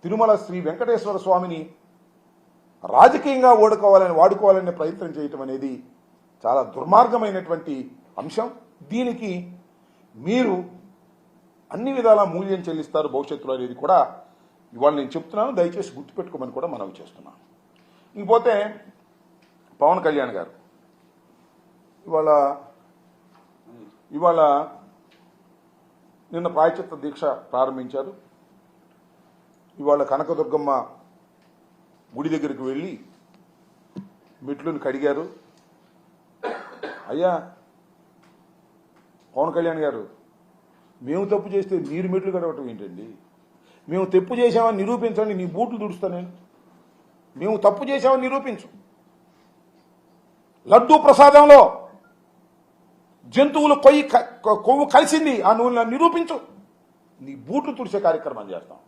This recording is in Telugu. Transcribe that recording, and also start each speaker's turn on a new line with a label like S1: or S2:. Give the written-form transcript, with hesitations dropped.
S1: తిరుమల శ్రీ వెంకటేశ్వర స్వామిని రాజకీయంగా వాడుకోవాలనే ప్రయత్నం చేయటం అనేది చాలా దుర్మార్గమైనటువంటి అంశం. దీనికి మీరు అన్ని విధాలా మూల్యం చెల్లిస్తారు భవిష్యత్తులో అనేది కూడా ఇవాళ నేను చెప్తున్నాను. దయచేసి గుర్తుపెట్టుకోమని కూడా మనవి చేస్తున్నాను. ఇంకపోతే పవన్ కళ్యాణ్ గారు ఇవాళ నిన్న ప్రాయశ్చిత్త దీక్ష ప్రారంభించారు. ఇవాళ కనకదుర్గమ్మ గుడి దగ్గరికి వెళ్ళి మెట్లను కడిగారు. అయ్యా పవన్ కళ్యాణ్ గారు, మేము తప్పు చేస్తే మీరు మెట్లు కడవటం ఏంటండి? మేము తప్పు చేశామని నిరూపించండి, నీ బూట్లు దుడుస్తా నేను. మేము తప్పు చేశామని నిరూపించు. లడ్డూ ప్రసాదంలో జంతువులు కొవ్వు కలిసింది, ఆ నువ్వు నిరూపించు. నీ బూట్లు తుడిచే కార్యక్రమం చేస్తాం.